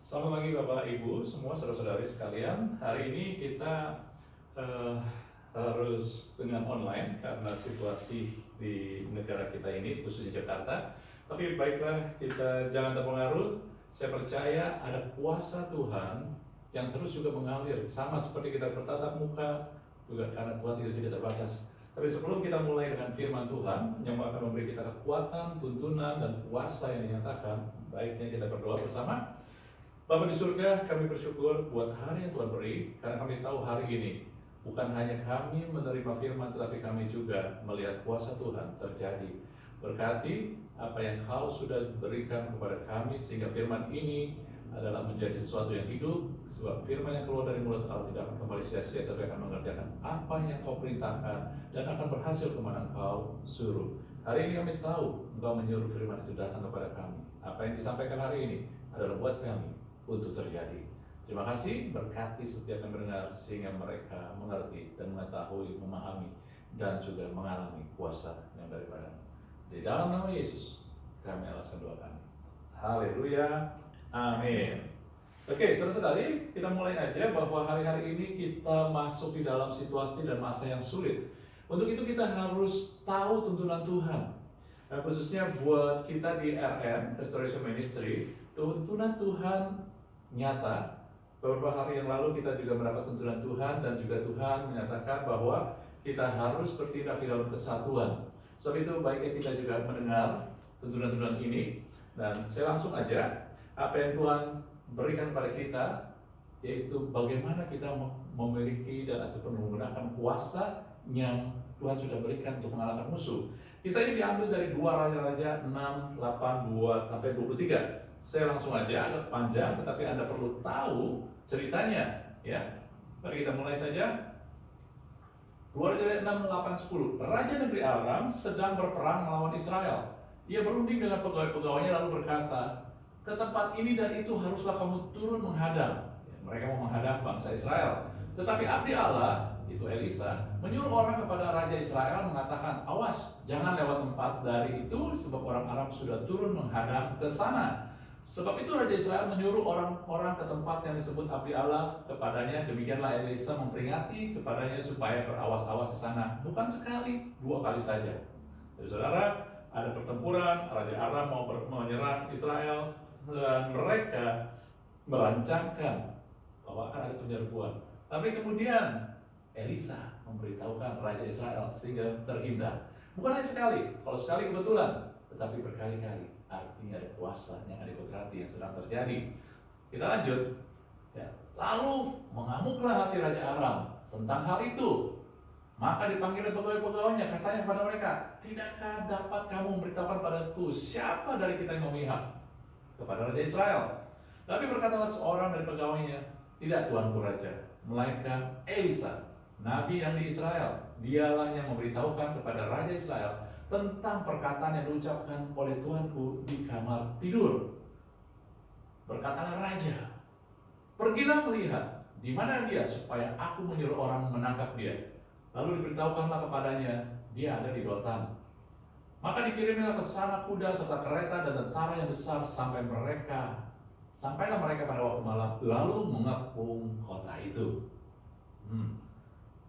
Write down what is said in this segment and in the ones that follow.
Selamat pagi Bapak Ibu semua saudara-saudari sekalian. Hari ini kita harus dengan online karena situasi di negara kita ini, khususnya Jakarta. Tapi baiklah, kita jangan terpengaruh. Saya percaya ada kuasa Tuhan yang terus juga mengalir, sama seperti kita bertatap muka, juga karena Tuhan itu tidak terbatas. Tapi sebelum kita mulai dengan firman Tuhan yang akan memberi kita kekuatan, tuntunan, dan kuasa yang dinyatakan, baiknya kita berdoa bersama. Bapa di surga, kami bersyukur buat hari yang Tuhan beri, karena kami tahu hari ini bukan hanya kami menerima firman, tetapi kami juga melihat kuasa Tuhan terjadi. Berkati apa yang Kau sudah berikan kepada kami, sehingga firman ini adalah menjadi sesuatu yang hidup, sebab firman yang keluar dari mulut Allah tidak akan kembali sia-sia, tapi akan mengerjakan apa yang Kau perintahkan, dan akan berhasil kemana Kau suruh. Hari ini kami tahu Engkau menyuruh firman itu datang kepada kami. Apa yang disampaikan hari ini adalah buat kami untuk terjadi. Terima kasih, berkati setiap yang mendengar sehingga mereka mengerti dan mengetahui, memahami, dan juga mengalami kuasa yang daripada. Di dalam nama Yesus kami alaskan doa kami. Haleluya, amin. Oke, saudara-saudari, kita mulai aja bahwa hari-hari ini kita masuk di dalam situasi dan masa yang sulit. Untuk itu kita harus tahu tuntunan Tuhan. Nah, khususnya buat kita di RM, Restoration Ministry, tuntunan Tuhan nyata. Beberapa hari yang lalu kita juga mendapat tuntunan Tuhan, dan juga Tuhan menyatakan bahwa kita harus bertindak di dalam kesatuan. Sebab itu baiknya kita juga mendengar tuntunan-tuntunan ini, dan saya langsung aja apa yang Tuhan berikan kepada kita, yaitu bagaimana kita memiliki dan ataupun menggunakan kuasa yang Tuhan sudah berikan untuk mengalahkan musuh. Kisah ini diambil dari 2 Raja-Raja 6:8-23. Saya langsung aja, agak panjang, tetapi Anda perlu tahu ceritanya, ya. Mari kita mulai saja. 2 Raja 6:8-10. Raja negeri Aram sedang berperang melawan Israel. Ia berunding dengan pegawai-pegawainya lalu berkata, "Ke tempat ini dan itu haruslah kamu turun menghadang." Ya, mereka mau menghadang bangsa Israel. Tetapi abdi Allah, itu Elisa, menyuruh orang kepada Raja Israel mengatakan, "Awas, jangan lewat tempat dari itu, sebab orang Aram sudah turun menghadang ke sana." Sebab itu Raja Israel menyuruh orang-orang ke tempat yang disebut abdi Allah kepadanya. Demikianlah Elisa memperingati kepadanya supaya berawas-awas di sana. Bukan sekali, 2 kali saja. Jadi saudara, ada pertempuran, Raja Aram mau menyerang Israel, dan mereka merancangkan bahwa akan ada penyerbuan. Tapi kemudian Elisa memberitahukan Raja Israel sehingga terhindar. Bukan hanya sekali, kalau sekali kebetulan, tetapi berkali-kali. Artinya ada kuasa yang ada kodrati yang sedang terjadi. Kita lanjut. Ya. Lalu mengamuklah hati Raja Aram tentang hal itu. Maka dipanggil pegawai-pegawainya, katanya kepada mereka, "Tidakkah dapat kamu memberitahukan padaku siapa dari kita yang memihak?" Kepada Raja Israel. Tapi berkatalah seorang dari pegawainya, "Tidak, tuanku Raja, melainkan Elisa, nabi yang di Israel. Dialah yang memberitahukan kepada Raja Israel tentang perkataan yang diucapkan oleh tuanku di kamar tidur." Berkatalah raja, "Pergilah melihat di mana dia, supaya aku menyuruh orang menangkap dia." Lalu diberitahukanlah kepadanya, dia ada di Dotan. Maka dikirimlah ke sana kuda serta kereta dan tentara yang besar sampailah mereka pada waktu malam, lalu mengepung kota itu.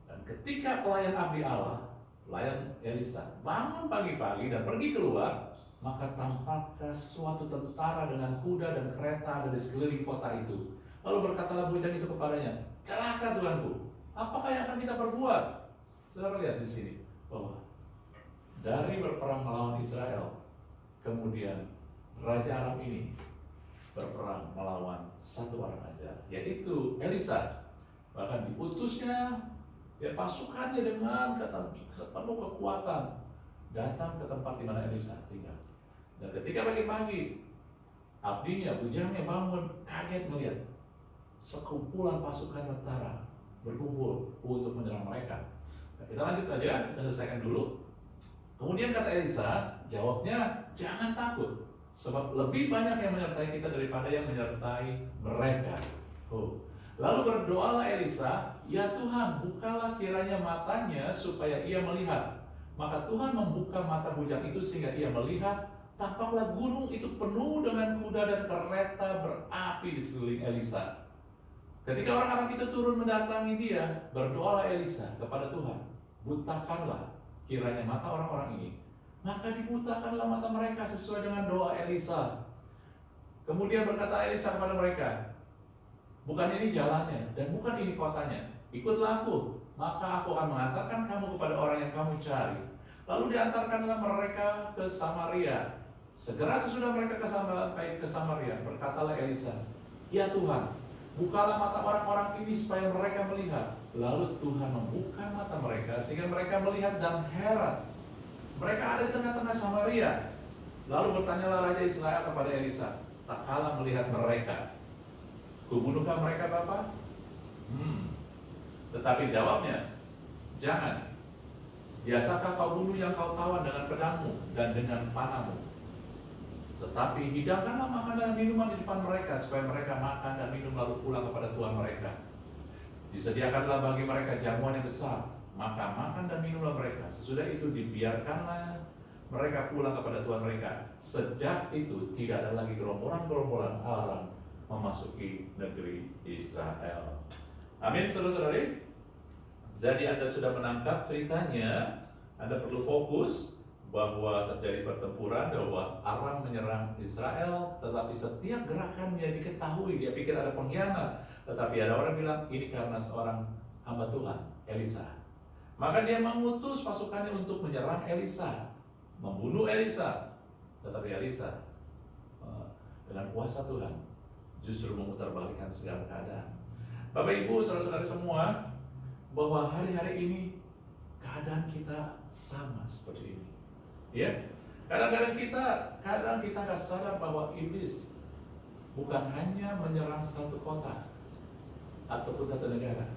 Dan ketika pelayan abdi Allah, pelayan Elisa, bangun pagi-pagi dan pergi keluar, maka tampaklah suatu tentara dengan kuda dan kereta ada di sekeliling kota itu. Lalu berkatalah bujang itu kepadanya, "Celaka tuanku, apakah yang akan kita perbuat?" Saudara lihat di sini bahwa dari berperang melawan Israel, kemudian Raja Aram ini berperang melawan satu orang aja, yaitu Elisa. Bahkan diutusnya pasukannya dengan penuh kekuatan datang ke tempat di mana Elisa tinggal. Dan ketika pagi-pagi, abdinya, bujangnya bangun, kaget melihat sekumpulan pasukan tentara berkumpul untuk menyerang mereka. Nah, kita lanjut saja, kita selesaikan dulu. Kemudian kata Elisa, jawabnya, "Jangan takut, sebab lebih banyak yang menyertai kita daripada yang menyertai mereka." Lalu berdoalah Elisa, "Ya Tuhan, bukalah kiranya matanya supaya ia melihat." Maka Tuhan membuka mata bujang itu sehingga ia melihat. Tampaklah gunung itu penuh dengan kuda dan kereta berapi api di sekeliling Elisa. Ketika orang Arab itu turun mendatangi dia, berdoalah Elisa kepada Tuhan, butakanlah kiranya mata orang-orang ini. Maka dibutakanlah mata mereka sesuai dengan doa Elisa. Kemudian berkata Elisa kepada mereka, bukan ini jalannya dan bukan ini kotanya, ikutlah aku, maka aku akan mengantarkan kamu kepada orang yang kamu cari. Lalu diantarkanlah mereka ke Samaria. Segera sesudah mereka sampai ke Samaria, berkatalah Elisa, ya Tuhan, bukalah mata orang-orang ini supaya mereka melihat. Lalu Tuhan membuka mata mereka sehingga mereka melihat dan heran. Mereka ada di tengah-tengah Samaria. Lalu bertanyalah Raja Israel kepada Elisa, tak kalah melihat mereka, kubunuhkah mereka Bapa? Tetapi jawabnya, jangan. Biasakah kau bunuh yang kau tawan dengan pedangmu dan dengan panahmu? Tetapi hidangkanlah makanan dan minuman di depan mereka, supaya mereka makan dan minum lalu pulang kepada Tuhan mereka. Disediakanlah bagi mereka jamuan yang besar, maka makan dan minumlah mereka. Sesudah itu dibiarkanlah mereka pulang kepada Tuhan mereka. Sejak itu tidak ada lagi gerombolan-gerombolan Aram memasuki negeri Israel. Amin, saudara-saudari. Jadi Anda sudah menangkap ceritanya. Anda perlu fokus bahwa terjadi pertempuran, bahwa Aram menyerang Israel, tetapi setiap gerakannya diketahui, dia pikir ada pengkhianat. Tetapi ada orang bilang, ini karena seorang hamba Tuhan, Elisa. Maka dia mengutus pasukannya untuk menyerang Elisa, membunuh Elisa. Tetapi Elisa dengan kuasa Tuhan justru memutarbalikkan segala keadaan. Bapak Ibu, saudara-saudara semua, bahwa hari-hari ini keadaan kita sama seperti ini. Ya, kadang kita nggak sadar bahwa iblis bukan hanya menyerang satu kota ataupun satu negara.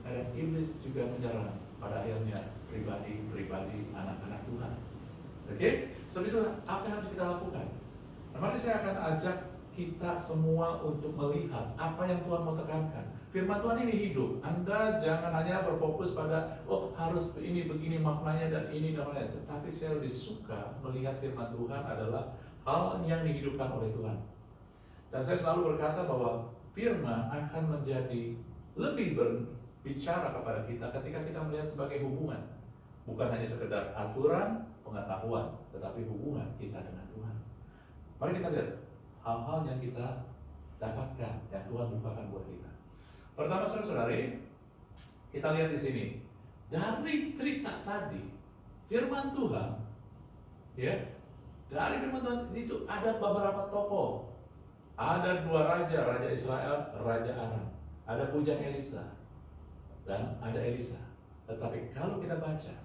Kadang iblis juga menyerang pada akhirnya pribadi anak-anak Tuhan. Oke, sebab itu apa yang harus kita lakukan? Nah, mari saya akan ajak kita semua untuk melihat apa yang Tuhan mau tekankan. Firman Tuhan ini hidup. Anda jangan hanya berfokus pada harus ini begini maknanya dan ini namanya. Tetapi saya lebih suka melihat firman Tuhan adalah hal yang dihidupkan oleh Tuhan. Dan saya selalu berkata bahwa firman akan menjadi lebih berbicara kepada kita ketika kita melihat sebagai hubungan. Bukan hanya sekedar aturan, pengetahuan, tetapi hubungan kita dengan Tuhan. Mari kita lihat hal-hal yang kita dapatkan, yang Tuhan bukakan buat kita. Pertama, saudara-saudari, kita lihat di sini. Dari cerita tadi, firman Tuhan, ya, dari firman Tuhan itu ada beberapa tokoh. Ada dua raja, Raja Israel, Raja Aram. Ada bujang Elisa dan ada Elisa. Tetapi kalau kita baca,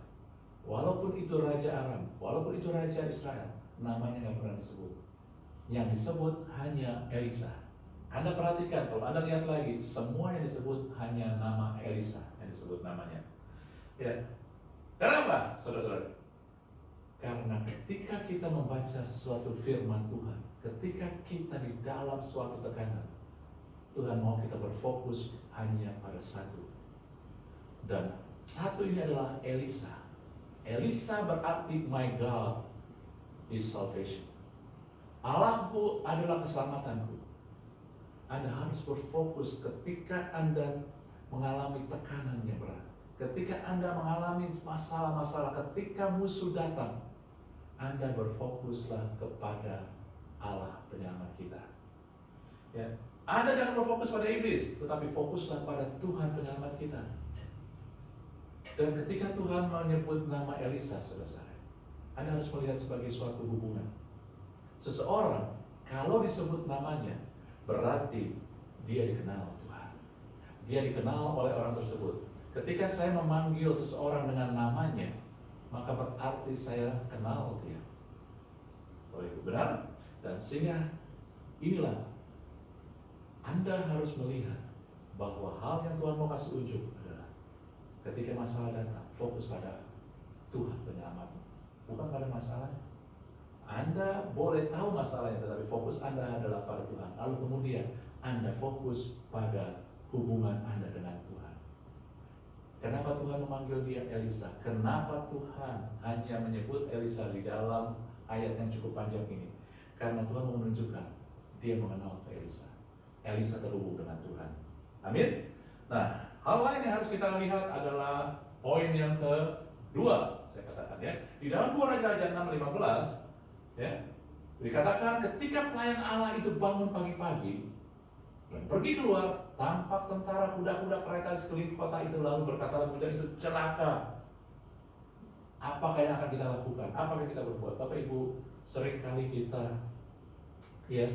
walaupun itu Raja Aram, walaupun itu Raja Israel, namanya nggak pernah disebut. Yang disebut hanya Elisa. Anda perhatikan, kalau Anda lihat lagi, semua yang disebut hanya nama Elisa yang disebut namanya. Ya, kenapa, saudara-saudara? Karena ketika kita membaca suatu firman Tuhan, ketika kita di dalam suatu tekanan, Tuhan mau kita berfokus hanya pada satu. Dan satu ini adalah Elisa. Elisa berarti my God is salvation. Allahku adalah keselamatanku. Anda harus berfokus ketika Anda mengalami tekanan yang berat. Ketika Anda mengalami masalah-masalah, ketika musuh datang, Anda berfokuslah kepada Allah penyelamat kita. Ya. Anda jangan berfokus pada iblis, tetapi fokuslah pada Tuhan penyelamat kita. Dan ketika Tuhan menyebut nama Elisa, saudara-saudara, Anda harus melihat sebagai suatu hubungan. Seseorang, kalau disebut namanya, berarti dia dikenal Tuhan. Dia dikenal oleh orang tersebut. Ketika saya memanggil seseorang dengan namanya, maka berarti saya kenal dia. Oleh itu benar. Dan sehingga inilah Anda harus melihat bahwa hal yang Tuhan mau kasih unjuk adalah ketika masalah datang, fokus pada Tuhan penyelamatmu, bukan pada masalah. Anda boleh tahu masalahnya, tetapi fokus Anda adalah pada Tuhan. Lalu kemudian Anda fokus pada hubungan Anda dengan Tuhan. Kenapa Tuhan memanggil dia Elisa? Kenapa Tuhan hanya menyebut Elisa di dalam ayat yang cukup panjang ini? Karena Tuhan mau menunjukkan dia mengenal ke Elisa. Elisa terhubung dengan Tuhan. Amin. Nah, hal lain yang harus kita lihat adalah poin yang kedua, saya katakan ya. Di dalam 2 Raja-Raja 6:15 ya, dikatakan ketika pelayan Allah itu bangun pagi-pagi dan pergi keluar, tampak tentara kuda-kuda kereta di sekeliling kota itu, lalu berkata bujang itu, celaka. Apakah yang akan kita lakukan? Apakah yang kita berbuat? Bapak Ibu, seringkali kita ya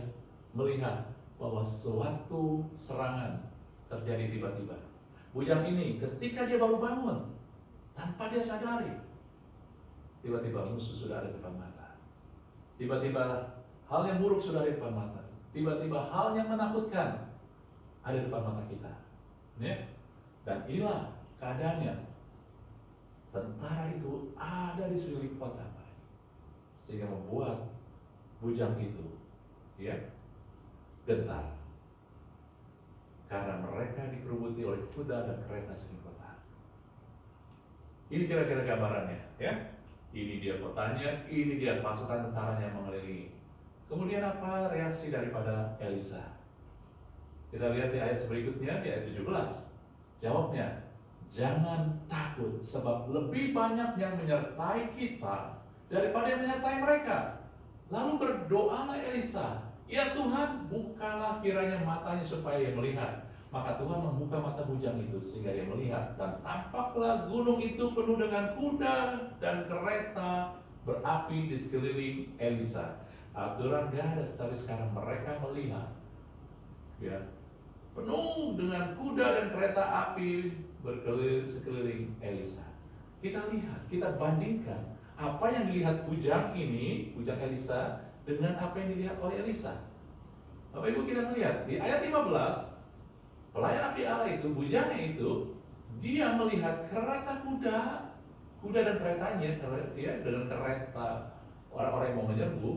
melihat bahwa suatu serangan terjadi tiba-tiba. Bujang ini ketika dia baru bangun, tanpa dia sadari, tiba-tiba musuh sudah ada di depan mata. Tiba-tiba hal yang buruk sudah ada di depan mata. Tiba-tiba hal yang menakutkan ada di depan mata kita. Ya? Dan inilah keadaannya. Tentara itu ada di sekeliling kota, sehingga membuat bujang itu ya gentar. Karena mereka dikerubuti oleh kuda dan kereta sekeliling kota. Ini kira-kira gambarannya ya. Ini dia kotanya, ini dia pasukan tentaranya yang mengelilingi. Kemudian apa reaksi daripada Elisa? Kita lihat di ayat berikutnya, di ayat 17. Jawabnya, jangan takut, sebab lebih banyak yang menyertai kita daripada yang menyertai mereka. Lalu berdoalah Elisa, ya Tuhan, bukalah kiranya matanya supaya ia melihat. Maka Tuhan membuka mata bujang itu sehingga ia melihat, dan tampaklah gunung itu penuh dengan kuda dan kereta berapi di sekeliling Elisa. Aturan gak ada, tapi sekarang mereka melihat ya, penuh dengan kuda dan kereta api berkeliling sekeliling Elisa. Kita lihat, kita bandingkan apa yang dilihat bujang ini, bujang Elisa, dengan apa yang dilihat oleh Elisa. Bapak Ibu, kita melihat di ayat 15, pelayan api Allah itu, bujangnya itu, dia melihat kereta kuda dan keretanya, ya, dengan kereta orang-orang yang mau menyerbu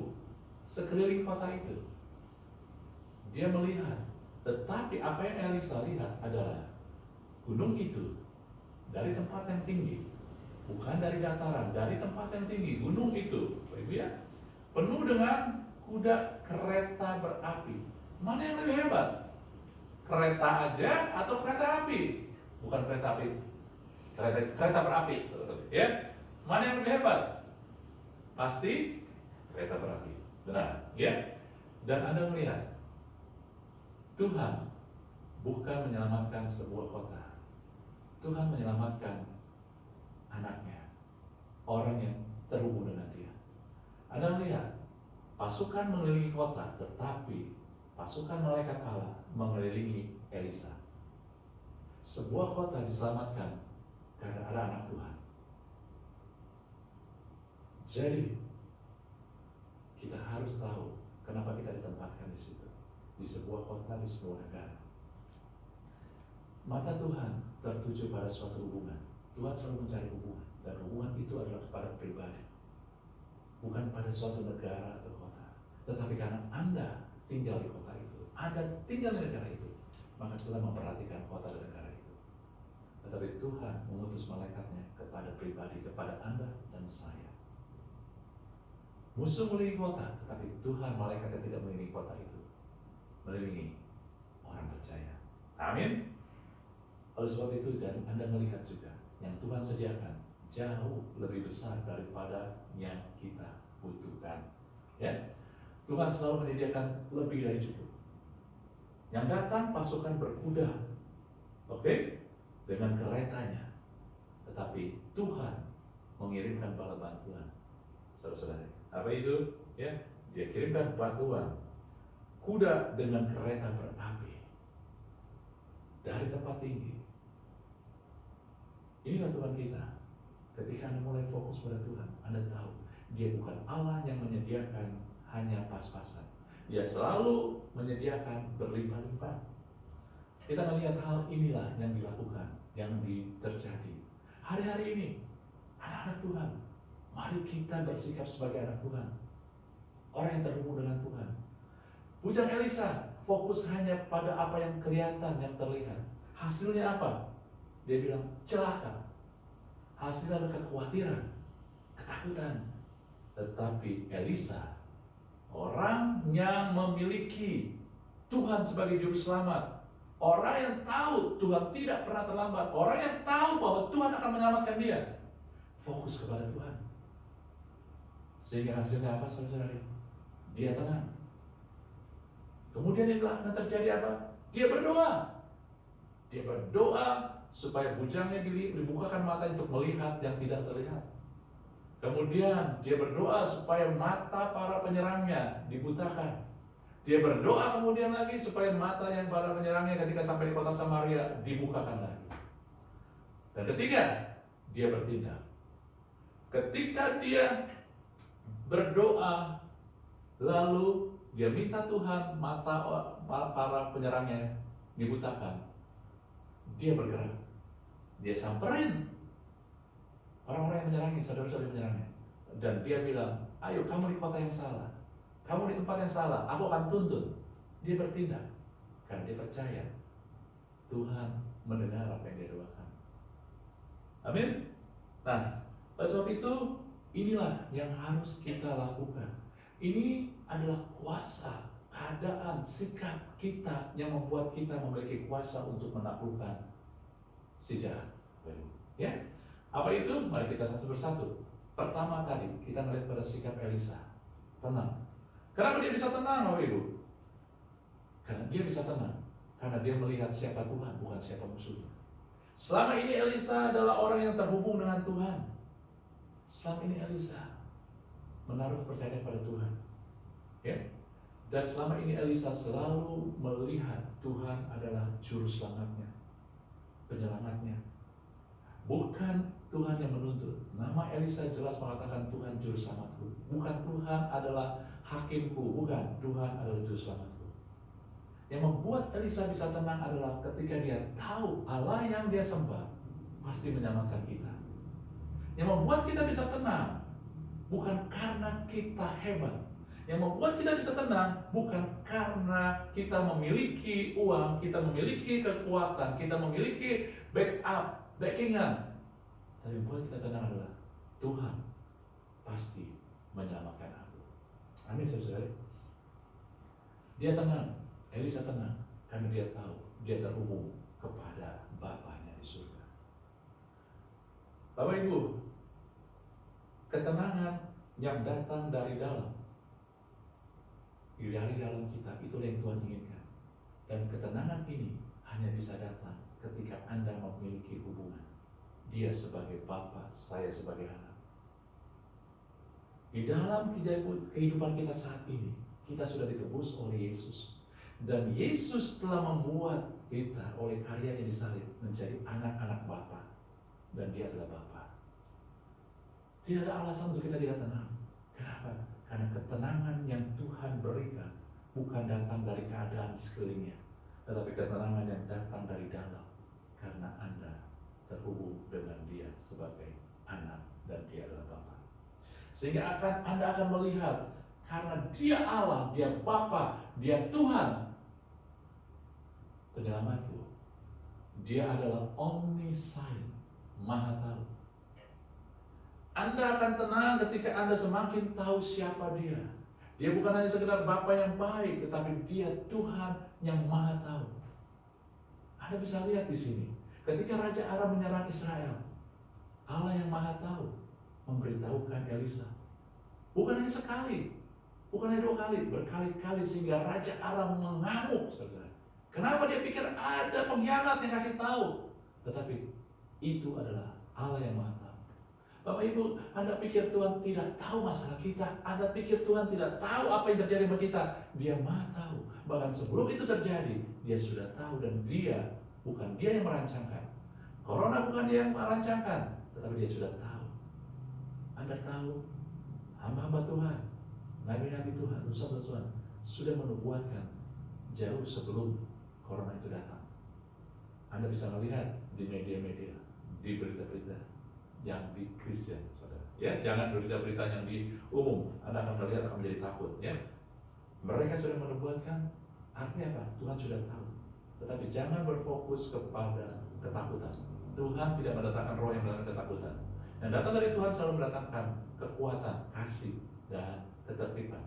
sekeliling kota itu. Dia melihat, tetapi apa yang Elisa lihat adalah gunung itu dari tempat yang tinggi, bukan dari dataran, dari tempat yang tinggi. Gunung itu, Bapak Ibu ya, penuh dengan kuda kereta berapi. Mana yang lebih hebat? Kereta aja atau kereta api? Bukan kereta api, kereta berapi, ya. Mana yang lebih hebat? Pasti kereta berapi, benar, ya. Dan Anda melihat, Tuhan bukan menyelamatkan sebuah kota. Tuhan menyelamatkan anaknya, orang yang terhubung dengan dia. Anda melihat, pasukan mengelilingi kota, tetapi pasukan malaikat Allah mengelilingi Elisa. Sebuah kota diselamatkan karena ada anak Tuhan. Jadi, kita harus tahu kenapa kita ditempatkan di situ. Di sebuah kota, di sebuah negara. Mata Tuhan tertuju pada suatu hubungan. Tuhan selalu mencari hubungan, dan hubungan itu adalah kepada pribadi, bukan pada suatu negara atau kota. Tetapi karena Anda tinggal di kota itu, Anda tinggal di negara itu, maka Tuhan memperhatikan kota dan negara itu. Tetapi Tuhan mengutus malaikatnya kepada pribadi, kepada Anda dan saya. Musuh melilingi kota, tetapi Tuhan malaikatnya tidak melilingi kota itu, melilingi orang percaya. Amin. Oleh sebab itu, jangan Anda melihat juga yang Tuhan sediakan jauh lebih besar daripada yang kita butuhkan. Ya, Tuhan selalu menyediakan lebih dari cukup. Yang datang pasukan berkuda, oke, dengan keretanya, tetapi Tuhan mengirimkan bala bantuan. Saudara-saudara, apa itu? Ya, dia kirimkan bantuan kuda dengan kereta berapi dari tempat tinggi. Inilah Tuhan kita. Ketika Anda mulai fokus pada Tuhan, Anda tahu Dia bukan Allah yang menyediakan hanya pas-pasan. Dia selalu menyediakan berlimpah-limpah. Kita melihat hal inilah yang dilakukan, yang terjadi hari-hari ini. Anak-anak Tuhan, mari kita bersikap sebagai anak Tuhan, orang yang terhubung dengan Tuhan. Bujang Elisa fokus hanya pada apa yang kelihatan, yang terlihat. Hasilnya apa? Dia bilang celaka. Hasilnya adalah kekhawatiran, ketakutan. Tetapi Elisa, orang yang memiliki Tuhan sebagai juru selamat. Orang yang tahu Tuhan tidak pernah terlambat. Orang yang tahu bahwa Tuhan akan menyelamatkan dia. Fokus kepada Tuhan. Sehingga hasilnya apa, saudara-saudari? Dia tenang. Kemudian yang akan terjadi apa? Dia berdoa. Dia berdoa supaya bujangnya dibukakan mata untuk melihat yang tidak terlihat. Kemudian dia berdoa supaya mata para penyerangnya dibutakan. Dia berdoa kemudian lagi supaya mata yang para penyerangnya ketika sampai di kota Samaria dibukakan lagi. Dan ketiga, dia bertindak. Ketika dia berdoa, lalu dia minta Tuhan mata para penyerangnya dibutakan. Dia bergerak. Dia samperin orang-orang yang menyerangnya, saudara-saudara menyerangnya. Dan dia bilang, ayo kamu di kota yang salah. Kamu di tempat yang salah, aku akan tuntun. Dia bertindak karena dia percaya Tuhan mendengar apa yang dia doakan. Amin. Nah, oleh sebab itu inilah yang harus kita lakukan. Ini adalah kuasa, keadaan, sikap kita yang membuat kita memiliki kuasa untuk menaklukkan si jahat. Ya, apa itu? Mari kita satu persatu. Pertama tadi kita melihat pada sikap Elisa, tenang. Kenapa dia bisa tenang, Bapak Ibu? Karena dia bisa tenang karena dia melihat siapa Tuhan, bukan siapa musuhnya. Selama ini Elisa adalah orang yang terhubung dengan Tuhan. Selama ini Elisa menaruh kepercayaan pada Tuhan. Ya? Dan selama ini Elisa selalu melihat Tuhan adalah juru selamatnya, penyelamatnya. Bukan Tuhan yang menuntut. Nama Elisa jelas mengatakan Tuhan juru selamatku. Bukan Tuhan adalah hakimku, bukan. Tuhan adalah juru selamatku. Yang membuat Elisa bisa tenang adalah ketika dia tahu Allah yang dia sembah pasti menyelamatkan kita. Yang membuat kita bisa tenang bukan karena kita hebat. Yang membuat kita bisa tenang bukan karena kita memiliki uang, kita memiliki kekuatan, kita memiliki backup, backingan. Tapi yang membuat kita tenang adalah Tuhan pasti menyelamatkan aku. Amin, saudara. Dia tenang, Elisa tenang karena dia tahu dia terhubung kepada Bapanya di surga. Bapak Ibu, ketenangan yang datang dari dalam kita, itulah yang Tuhan inginkan. Dan ketenangan ini hanya bisa datang ketika Anda memiliki hubungan. Dia sebagai Bapa, saya sebagai anak. Di dalam kehidupan kita saat ini, kita sudah ditebus oleh Yesus. Dan Yesus telah membuat kita oleh karyanya disalib menjadi anak-anak Bapa. Dan dia adalah Bapa. Tidak ada alasan untuk kita tidak tenang. Kenapa? Karena ketenangan yang Tuhan berikan bukan datang dari keadaan di sekelilingnya, tetapi ketenangan yang datang dari dalam. Karena Anda terhubung dengan dia sebagai anak dan dia adalah Bapa. Sehingga Anda akan melihat karena dia Allah, dia Bapa, dia Tuhan, penyelamatku. Dia adalah omniscient, maha tahu. Anda akan tenang ketika Anda semakin tahu siapa dia. Dia bukan hanya sekedar Bapa yang baik, tetapi dia Tuhan yang maha tahu. Anda bisa lihat di sini, ketika Raja Aram menyerang Israel, Allah yang maha tahu memberitahukan Elisa. Bukan hanya sekali, bukan hanya 2 kali, berkali-kali sehingga Raja Aram mengamuk, saudara. Kenapa dia pikir ada pengkhianat yang kasih tahu? Tetapi itu adalah Allah yang maha tahu. Bapak Ibu, Anda pikir Tuhan tidak tahu masalah kita? Anda pikir Tuhan tidak tahu apa yang terjadi sama kita? Dia maha tahu. Bahkan sebelum itu terjadi, dia sudah tahu dan dia, bukan dia yang merancangkan. Corona bukan dia yang merancangkan, tetapi dia sudah tahu. Anda tahu, hamba-hamba Tuhan, nabi-nabi Tuhan, utusan Tuhan, sudah menubuatkan jauh sebelum Corona itu datang. Anda bisa melihat di media-media, di berita-berita yang di Kristen, saudara. Ya, jangan berita-berita yang di umum. Anda akan melihat, akan menjadi takut. Ya, mereka sudah menubuatkan. Artinya apa? Tuhan sudah tahu. Tetapi jangan berfokus kepada ketakutan. Tuhan tidak mendatangkan roh yang mendatangkan ketakutan. Yang datang dari Tuhan selalu mendatangkan kekuatan, kasih, dan ketertiban.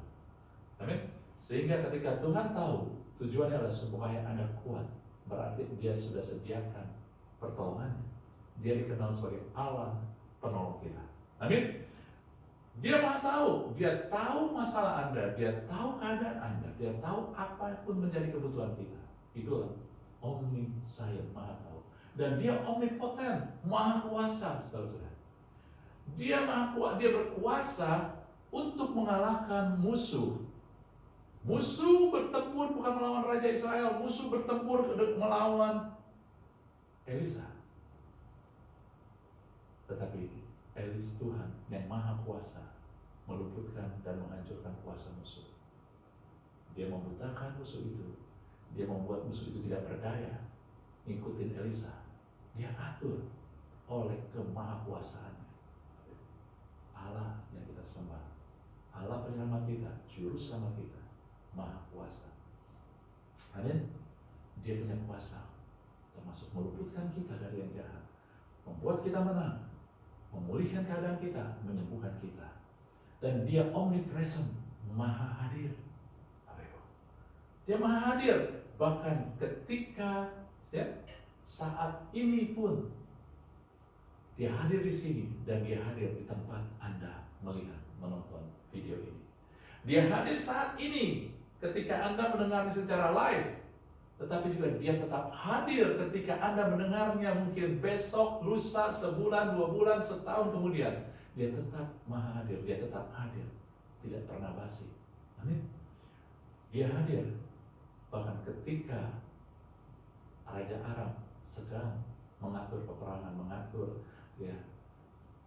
Amin. Sehingga ketika Tuhan tahu tujuannya adalah supaya Anda kuat, berarti Dia sudah sediakan pertolongannya. Dia dikenal sebagai Allah penolong kita. Amin. Dia Maha tahu, Dia tahu masalah Anda, Dia tahu keadaan Anda, Dia tahu apapun menjadi kebutuhan kita. Itulah omniscient, Maha tahu. Dan Dia omnipoten, Maha kuasa, saudara-saudara. Dia Maha kuasa, Dia berkuasa untuk mengalahkan musuh. Musuh bertempur bukan melawan Raja Israel, musuh bertempur melawan Elisa. Tetapi Elis Tuhan yang Maha Kuasa meluputkan dan menghancurkan kuasa musuh. Dia membutakan musuh itu. Dia membuat musuh itu tidak berdaya ngikutin Elisa. Dia atur oleh kemahakuasaannya. Allah yang kita sembah, Allah penyelamat kita, juru selamat kita, Maha Kuasa. Amin. Dia punya kuasa, termasuk meluputkan kita dari yang jahat, membuat kita menang, memulihkan keadaan kita, menyembuhkan kita. Dan Dia omnipresent, Maha hadir. Dia Maha hadir, bahkan ketika saat ini pun Dia hadir di sini, dan Dia hadir di tempat Anda melihat, menonton video ini. Dia hadir saat ini ketika Anda mendengarnya secara live, tetapi juga Dia tetap hadir ketika Anda mendengarnya mungkin besok, lusa, sebulan, 2 bulan, setahun kemudian. Dia tetap Maha hadir, Dia tetap hadir, tidak pernah basi. Amin. Dia hadir bahkan ketika Raja Aram sedang mengatur peperangan, mengatur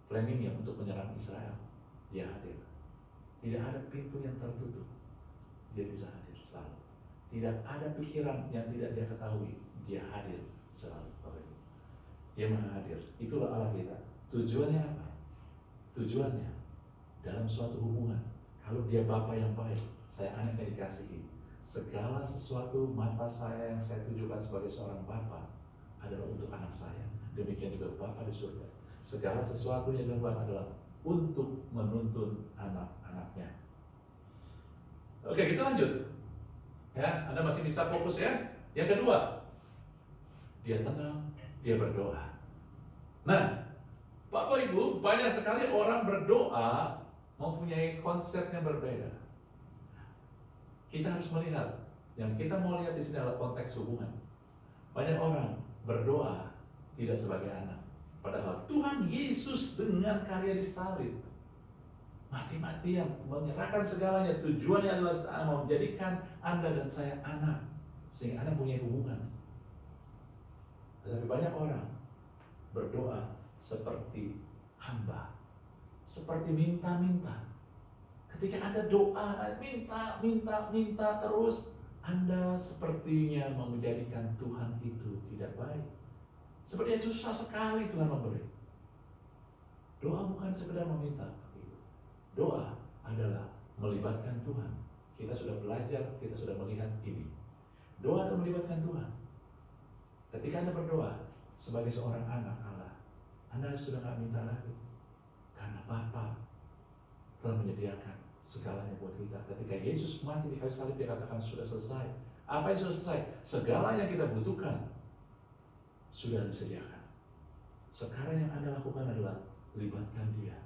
planningnya untuk menyerang Israel. Dia hadir. Tidak ada pintu yang tertutup, Dia bisa hadir selalu. Tidak ada pikiran yang tidak Dia ketahui, Dia hadir selalu. Dia Maha hadir. Itulah Allah kita. Tujuannya apa? Tujuannya dalam suatu hubungan, kalau Dia Bapa yang baik, saya anak yang dikasihi, segala sesuatu mata saya yang saya tujukan sebagai seorang Bapa adalah untuk anak saya. Demikian juga Bapa di surga, segala sesuatu yang dilakukan adalah untuk menuntun anak-anaknya. Oke, kita lanjut. Ya, Anda masih bisa fokus ya. Yang kedua, Dia tenang, Dia berdoa. Nah, Bapak Ibu, banyak sekali orang berdoa mempunyai konsep yang berbeda. Kita harus melihat, yang kita mau lihat di sini adalah konteks hubungan. Banyak orang berdoa tidak sebagai anak, padahal Tuhan Yesus dengan karya di salib mati-matian menyerahkan segalanya. Tujuannya adalah menjadikan Anda dan saya anak, sehingga Anda punya hubungan. Tetapi banyak orang berdoa seperti hamba, seperti minta-minta. Ketika Anda doa, minta terus, Anda sepertinya menjadikan Tuhan itu tidak baik. Sepertinya susah sekali Tuhan memberi. Doa bukan sekedar meminta. Doa adalah melibatkan Tuhan. Kita sudah belajar, kita sudah melihat ini. Doa adalah melibatkan Tuhan. Ketika Anda berdoa sebagai seorang anak Allah, Anda sudah tidak minta lagi. Karena Bapa telah menyediakan segalanya buat kita. Ketika Yesus mati di kayu salib, Dia katakan sudah selesai. Apa yang sudah selesai? Segala yang kita butuhkan sudah disediakan. Sekarang yang Anda lakukan adalah libatkan Dia.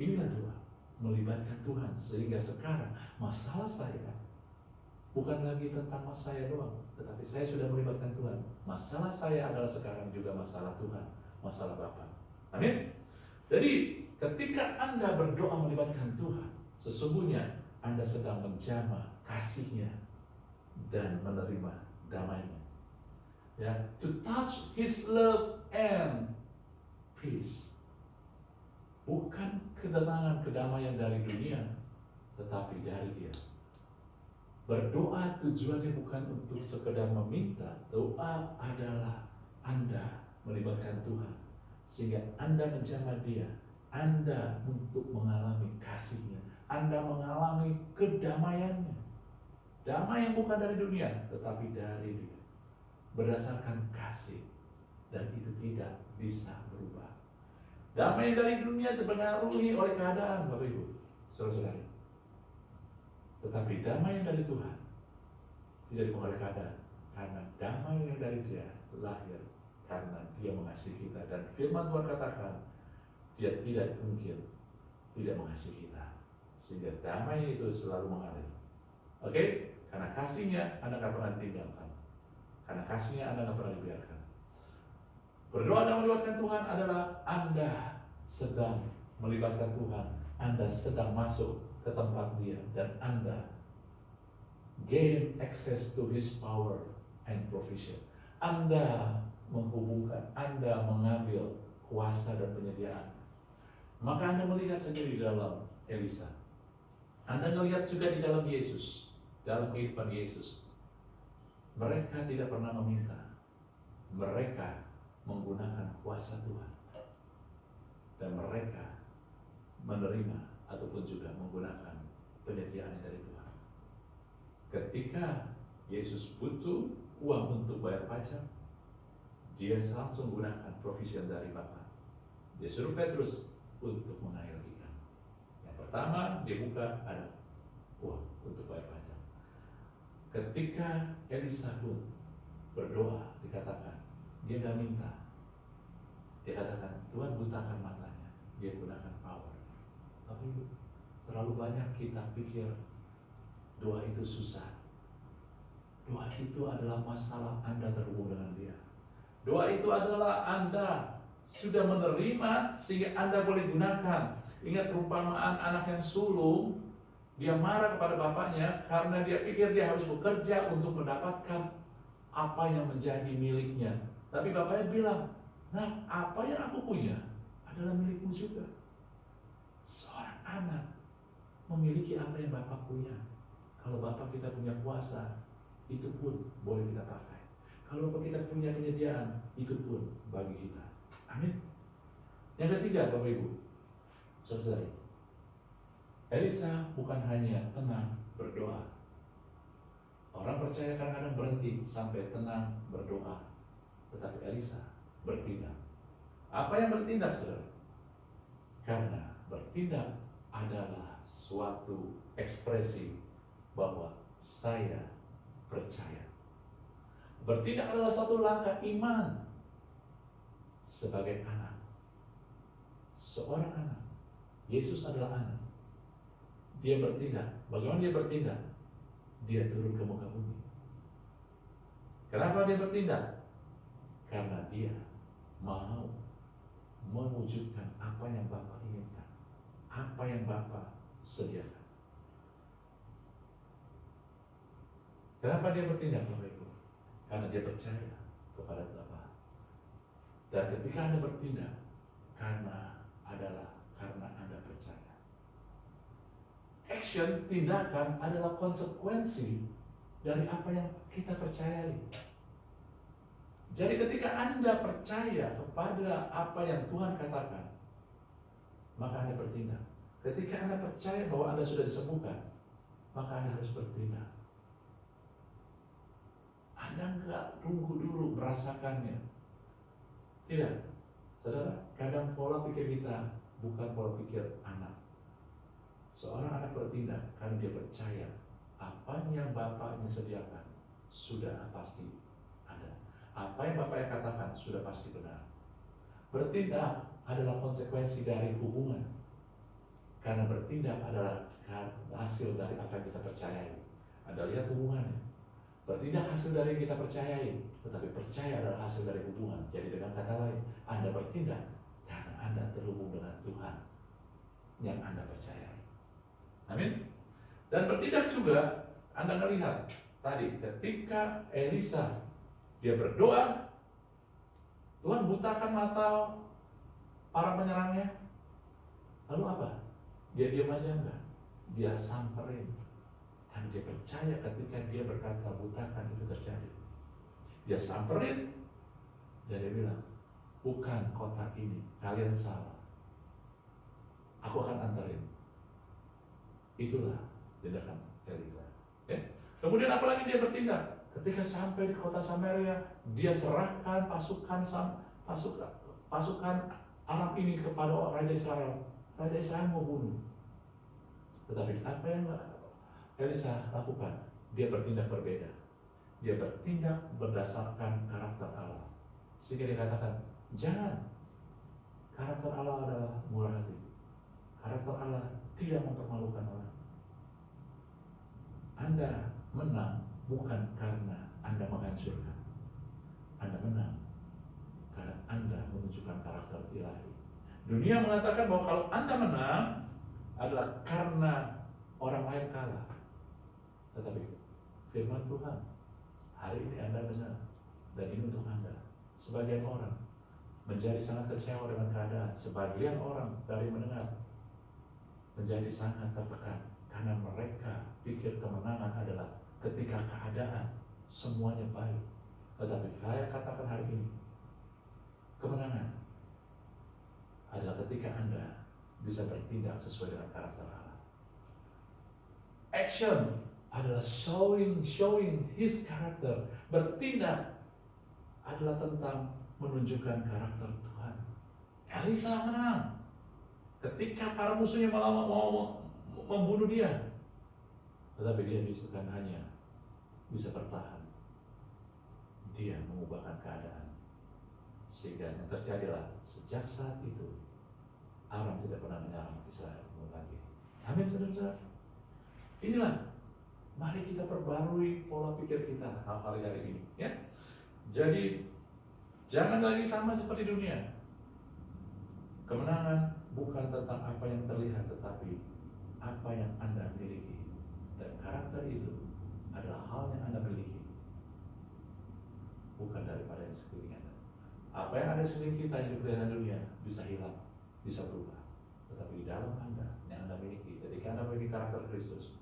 Inilah doa, melibatkan Tuhan, sehingga sekarang masalah saya bukan lagi tentang masalah saya doang, tetapi saya sudah melibatkan Tuhan. Masalah saya adalah sekarang juga masalah Tuhan, masalah Bapa. Amin. Jadi ketika Anda berdoa melibatkan Tuhan, sesungguhnya Anda sedang menjamah kasih-Nya dan menerima damai-Nya. Ya, to touch His love and peace. Bukan ketenangan, kedamaian dari dunia, tetapi dari Dia. Berdoa tujuannya bukan untuk sekedar meminta. Doa adalah Anda melibatkan Tuhan, sehingga Anda menjamah Dia. Anda untuk mengalami kasih-Nya, Anda mengalami kedamaiannya. Damai yang bukan dari dunia, tetapi dari Dia, berdasarkan kasih, dan itu tidak bisa berubah. Damai dari dunia dipengaruhi oleh keadaan, Bapak Ibu, saudara-saudari. Tetapi damai yang dari Tuhan tidak dipengaruhi keadaan, karena damai yang dari Dia lahir karena Dia mengasihi kita. Dan firman Tuhan katakan, Dia tidak mungkin tidak mengasihi kita, sehingga damai itu selalu mengalir. Oke? Karena kasihnya Anda tidak pernah ditinggalkan, karena kasihnya Anda tidak pernah dibiarkan. Berdoa dan melibatkan Tuhan adalah Anda sedang melibatkan Tuhan, Anda sedang masuk ke tempat Dia, dan Anda gain access to His power and provision. Anda menghubungkan, Anda mengambil kuasa dan penyediaan. Maka Anda melihat saja di dalam Elisa, Anda melihat juga di dalam Yesus, dalam kehidupan Yesus. Mereka tidak pernah meminta, mereka menggunakan kuasa Tuhan, dan mereka menerima ataupun juga menggunakan penyediaan dari Tuhan. Ketika Yesus butuh uang untuk bayar pajak, Dia langsung gunakan provision dari Bapa. Dia suruh Petrus untuk mengairi ikan. Yang pertama dia buka, ada uang untuk bayar pajak. Ketika Elisa pun berdoa, dikatakan dia nggak minta, dia katakan Tuhan butakan matanya, dia gunakan power. Tapi terlalu banyak kita pikir doa itu susah. Doa itu adalah masalah Anda terhubung dengan Dia. Doa itu adalah Anda sudah menerima sehingga Anda boleh gunakan. Ingat perumpamaan anak yang sulung, dia marah kepada bapaknya karena dia pikir dia harus bekerja untuk mendapatkan apa yang menjadi miliknya. Tapi bapaknya bilang, nah apa yang aku punya adalah milikmu juga. Seorang anak memiliki apa yang bapak punya. Kalau bapak kita punya kuasa, itu pun boleh kita pakai. Kalau bapak kita punya penyediaan, itu pun bagi kita. Amin. Yang ketiga, Bapak Ibu, saudari, Elisa bukan hanya tenang berdoa. Orang percaya kadang-kadang berhenti sampai tenang berdoa, tetapi Elisa bertindak. Apa yang bertindak, saudara? Karena bertindak adalah suatu ekspresi bahwa saya percaya. Bertindak adalah satu langkah iman sebagai anak. Seorang anak, Yesus adalah anak. Dia bertindak. Bagaimana dia bertindak? Dia turun ke muka bumi. Kenapa dia bertindak? Karena dia mau mewujudkan apa yang Bapa inginkan, apa yang Bapa sediakan. Kenapa dia bertindak, Bapak Ibu? Karena dia percaya kepada Bapa. Dan ketika Anda bertindak, karena Anda percaya. Action, tindakan adalah konsekuensi dari apa yang kita percayai. Jadi ketika Anda percaya kepada apa yang Tuhan katakan, maka Anda bertindak. Ketika Anda percaya bahwa Anda sudah disembuhkan, maka Anda harus bertindak. Anda enggak tunggu dulu merasakannya. Tidak, saudara, kadang pola pikir kita bukan pola pikir anak. Seorang anak bertindak karena dia percaya apa yang bapaknya sediakan sudah pasti ada. Apa yang bapaknya katakan sudah pasti benar. Bertindak adalah konsekuensi dari hubungan. Karena bertindak adalah hasil dari apa yang kita percayai. Anda lihat hubungannya. Bertindak hasil dari yang kita percayai, tetapi percaya adalah hasil dari hubungan. Jadi dengan kata lain, Anda bertindak karena Anda terhubung dengan Tuhan yang Anda percayai. Amin. Dan bertindak juga, Anda melihat tadi ketika Elisa dia berdoa, Tuhan butakan mata para penyerangnya. Lalu apa? Dia diam aja enggak? Dia samperin. Dan dia percaya ketika dia berkata butakan itu terjadi. Dia samperin dan dia bilang, bukan kota ini, kalian salah. Aku akan antarin. Itulah tindakan Elisa. Okay? Kemudian apalagi dia bertindak? Ketika sampai di kota Samaria, dia serahkan pasukan Arab ini kepada Raja Israel. Raja Israel mau bunuh. Tetapi apa yang Elisa lakukan? Dia bertindak berbeda. Dia bertindak berdasarkan karakter Allah. Sehingga dia katakan, jangan. Karakter Allah adalah murah hati. Karakter Allah tidak mempermalukan orang. Anda menang bukan karena Anda menghancurkan. Anda menang karena Anda menunjukkan karakter ilahi. Dunia mengatakan bahwa kalau Anda menang adalah karena orang lain kalah. Tetapi firman Tuhan, hari ini Anda benar, dan ini untuk Anda. Sebagian orang menjadi sangat kecewa dengan keadaan. Sebagian orang dari mendengar menjadi sangat tertekan karena mereka pikir kemenangan adalah ketika keadaan semuanya baik. Tetapi saya katakan hari ini, kemenangan adalah ketika Anda bisa bertindak sesuai dengan karakter Allah. Action adalah showing his character. Bertindak adalah tentang menunjukkan karakter Tuhan. Elisa menang ketika para musuhnya malah mau membunuh dia, tetapi dia bukan hanya bisa bertahan, dia mengubahkan keadaan. Sehingga yang terjadilah sejak saat itu Aram tidak pernah menyerang Israel lagi. Amin, saudara-saudara. Inilah, mari kita perbarui pola pikir kita hal-hal hari ini, ya. Jadi jangan lagi sama seperti dunia. Kemenangan bukan tentang apa yang terlihat, tetapi apa yang Anda miliki. Dan karakter itu adalah hal yang Anda miliki, bukan daripada yang sekeliling Anda. Apa yang ada sekeliling kita yang diberikan dunia bisa hilang, bisa berubah. Tetapi di dalam Anda, yang Anda miliki, ketika Anda memiliki karakter Kristus,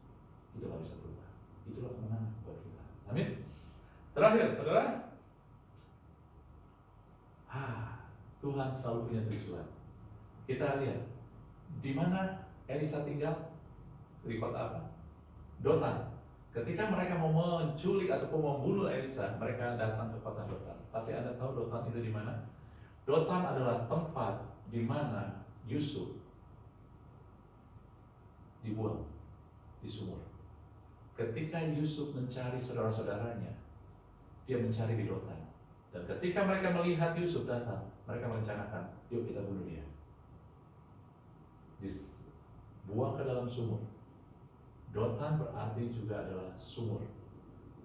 itu nggak bisa berubah. Itulah kemenangan buat kita. Amin. Terakhir, saudara, Tuhan selalu punya tujuan. Kita lihat di mana Elisa tinggal, di kota apa? Dotan. Ketika mereka mau menculik ataupun membunuh Elisa, mereka datang ke kota Dotan. Tapi Anda tahu Dotan itu di mana? Dotan adalah tempat di mana Yusuf dibuang di sumur. Ketika Yusuf mencari saudara-saudaranya, dia mencari di Dotan. Dan ketika mereka melihat Yusuf datang, mereka merencanakan, yuk kita bunuh dia. Dibuang ke dalam sumur. Dotan berarti juga adalah sumur.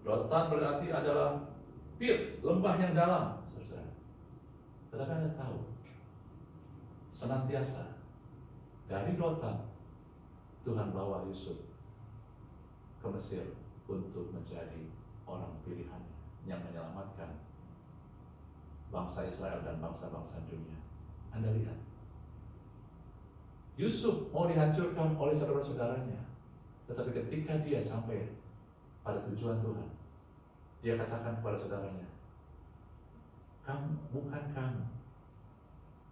Dotan berarti adalah pit, lembah yang dalam, saudara. Tetapi Anda tahu, senantiasa dari Dotan Tuhan bawa Yusuf ke Mesir untuk menjadi orang pilihan yang menyelamatkan bangsa Israel dan bangsa-bangsa dunia. Anda lihat, Yusuf mau dihancurkan oleh saudara-saudaranya, tetapi ketika dia sampai pada tujuan Tuhan, dia katakan kepada saudaranya, bukan kamu.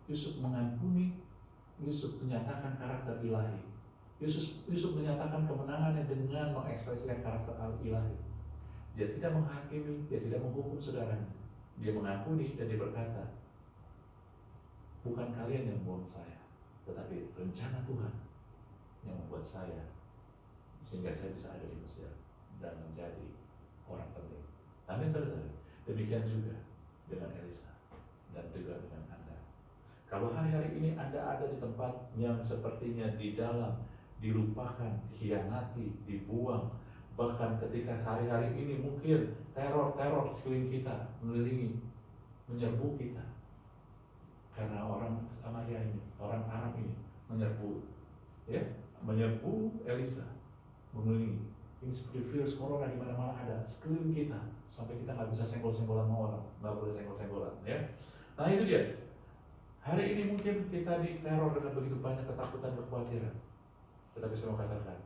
Yusuf mengampuni, Yusuf menyatakan karakter ilahi. Yusuf menyatakan kemenangannya dengan mengekspresikan karakter ilahi. Dia tidak menghakimi, dia tidak menghukum saudaranya. Dia mengampuni dan dia berkata, bukan kalian yang membuang saya, tetapi rencana Tuhan yang membuat saya, sehingga saya bisa ada di Mesir dan menjadi orang penting. Amin, saudara. Demikian juga dengan Elisa dan juga dengan Anda. Kalau hari-hari ini Anda ada di tempat yang sepertinya di dalam, dilupakan, dikhianati, dibuang, bahkan ketika hari-hari ini mungkin teror-teror sekeliling kita mengelilingi, menyerbu kita, karena orang Samaria ini, orang Arab ini menyerbu, menyerbu Elisa, mengelilingi. Ini seperti virus corona di mana-mana ada sekeliling kita, sampai kita nggak bisa senggol-senggolan sama orang, nggak boleh senggol-senggolan, ya. Nah itu dia. Hari ini mungkin kita diteror dengan begitu banyak ketakutan, kekhawatiran. Tetapi saya mau katakan,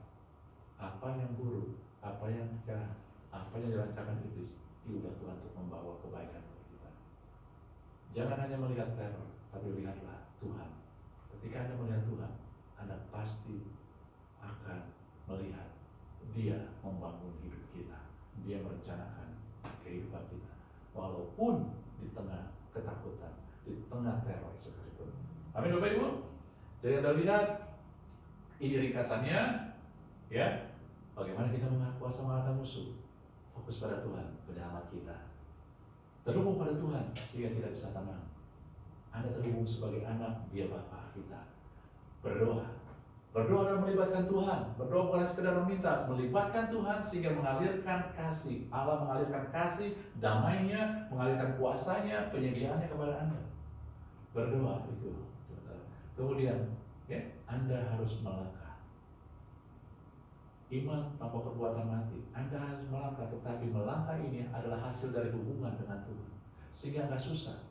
apa yang buruk, apa yang jahat, apa yang dirancangkan iblis, diubah Tuhan untuk membawa kebaikan bagi kita. Jangan hanya melihat teror, tapi lihatlah Tuhan. Ketika Anda melihat Tuhan, Anda pasti akan melihat Dia membangun hidup kita. Dia merencanakan kehidupan kita. Walaupun di tengah ketakutan, di tengah teror sekalipun. Amin, Bapak Ibu. Jadi Anda lihat, ini ringkasannya, ya. Bagaimana kita kuasa mengalahkan musuh? Fokus pada Tuhan, penyelamat kita. Terhubung pada Tuhan, sehingga kita bisa tenang. Anda terhubung sebagai anak, Dia Bapa kita. Berdoa. Berdoa dan melibatkan Tuhan. Berdoa bukan sekedar meminta, melibatkan Tuhan sehingga mengalirkan kasih. Allah mengalirkan kasih, damainya, mengalirkan kuasanya, penyediaannya kepada Anda. Berdoa itu. Kemudian, ya, Anda harus melangkah. Iman tanpa perbuatan mati. Anda harus melangkah, tetapi melangkah ini adalah hasil dari hubungan dengan Tuhan. Sehingga nggak susah.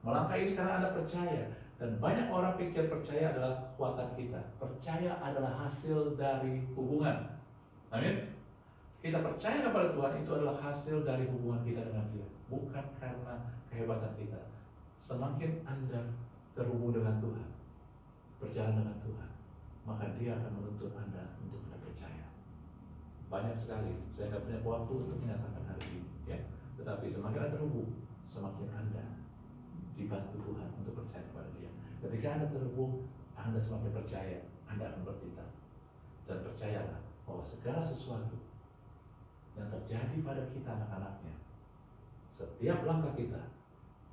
Melangkah ini karena Anda percaya. Dan banyak orang pikir percaya adalah kekuatan kita. Percaya adalah hasil dari hubungan. Amin. Kita percaya kepada Tuhan itu adalah hasil dari hubungan kita dengan Dia. Bukan karena kehebatan kita. Semakin Anda terhubung dengan Tuhan, berjalan dengan Tuhan, maka Dia akan menuntut Anda untuk Anda percaya. Banyak sekali, saya tidak punya waktu untuk menyatakan hari ini, ya. Tetapi semakin Anda terhubung, semakin Anda dibantu Tuhan untuk percaya kepada Dia. Ketika Anda terhubung, Anda semakin percaya, Anda akan bertindak. Dan percayalah bahwa segala sesuatu yang terjadi pada kita anak-anaknya, setiap langkah kita,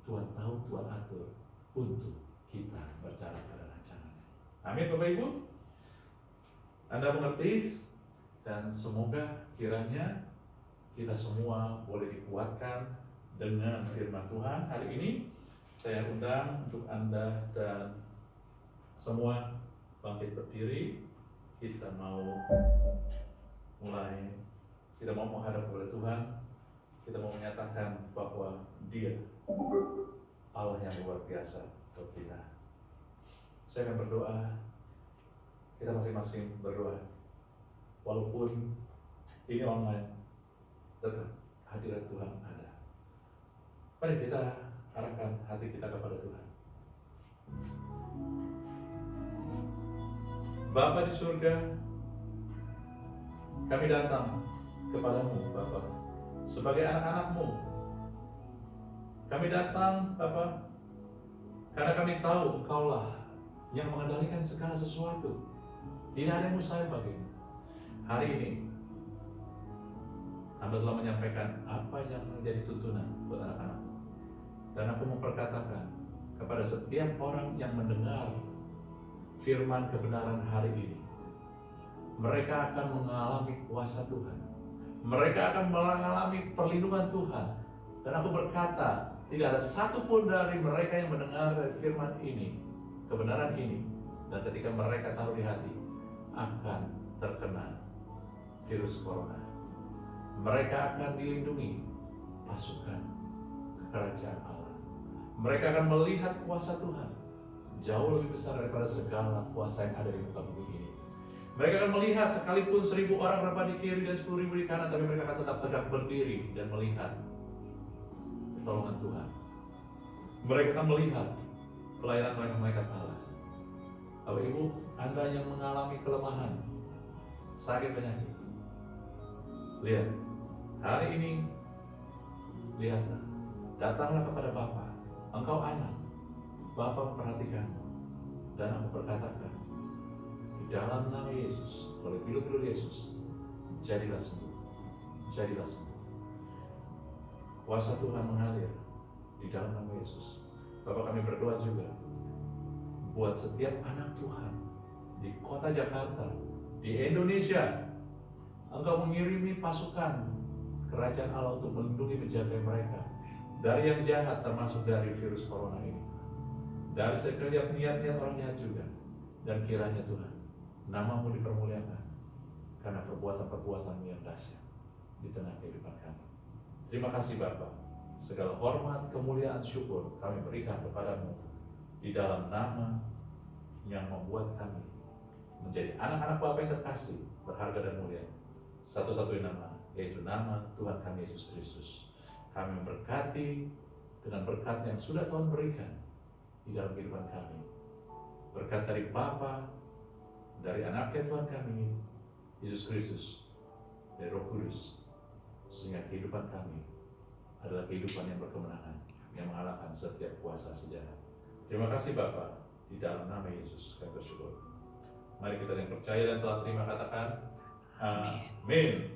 Tuhan tahu, Tuhan atur untuk kita berjalan pada rancangannya. Amin Bapak Ibu. Anda mengerti, dan semoga kiranya kita semua boleh dikuatkan dengan firman Tuhan. Hari ini saya undang untuk Anda dan semua bangkit berdiri. Kita mau mulai, kita mau menghadap kepada Tuhan. Kita mau menyatakan bahwa Dia Allah yang luar biasa untuk kita. Saya akan berdoa. Kita masing-masing berdoa. Walaupun ini online, tetap hadirat Tuhan ada. Mari kita arahkan hati kita kepada Tuhan. Bapa di surga, kami datang kepadamu Bapa sebagai anak-anak-Mu. Kami datang Bapa karena kami tahu Engkaulah yang mengendalikan segala sesuatu. Tidak ada yang mustahil bagimu. Hari ini Anda telah menyampaikan apa yang menjadi tuntunan buat anak-anak. Dan aku memperkatakan kepada setiap orang yang mendengar firman kebenaran hari ini, mereka akan mengalami kuasa Tuhan. Mereka akan mengalami perlindungan Tuhan. Dan aku berkata, tidak ada satupun dari mereka yang mendengar dari firman ini, kebenaran ini, dan ketika mereka taruh di hati, akan terkena virus corona. Mereka akan dilindungi pasukan kerajaan Allah. Mereka akan melihat kuasa Tuhan jauh lebih besar daripada segala kuasa yang ada di muka bumi ini. Mereka akan melihat sekalipun 1.000 orang berada di kiri dan 10.000 di kanan, tapi mereka akan tetap tegak berdiri dan melihat pertolongan Tuhan. Mereka akan melihat pelayanan malaikat Allah. Bapak Ibu, Anda yang mengalami kelemahan, sakit penyakit, lihat, hari ini, lihatlah, datanglah kepada Bapa. Engkau anak, Bapa memperhatikanmu. Dan aku berkatakan, di dalam nama Yesus, oleh bilu-bilu Yesus, jadilah sembuh, jadilah sembuh. Kuasa Tuhan mengalir di dalam nama Yesus. Bapak, kami berdoa juga buat setiap anak Tuhan di kota Jakarta, di Indonesia. Engkau mengirimi pasukan kerajaan Allah untuk melindungi, menjaga mereka dari yang jahat, termasuk dari virus corona ini, dari setiap niat-niat orang jahat juga. Dan kiranya Tuhan, nama-Mu dipermuliakan karena perbuatan-perbuatan-Mu yang dahsyat di tengah kehidupan kami. Terima kasih Bapa. Segala hormat, kemuliaan, syukur kami berikan kepadamu di dalam nama yang membuat kami menjadi anak-anak Bapa yang terkasih, berharga dan mulia. Satu-satunya nama, yaitu nama Tuhan kami Yesus Kristus. Kami memberkati dengan berkat yang sudah Tuhan berikan di dalam kehidupan kami. Berkat dari Bapa, dari Anaknya Tuhan kami, Yesus Kristus, dari Roh Kudus, sehingga kehidupan kami adalah kehidupan yang berkemenangan, yang mengalahkan setiap kuasa sejarah. Terima kasih Bapa, di dalam nama Yesus kami bersyukur. Mari kita yang percaya dan telah terima katakan Amin. Amin.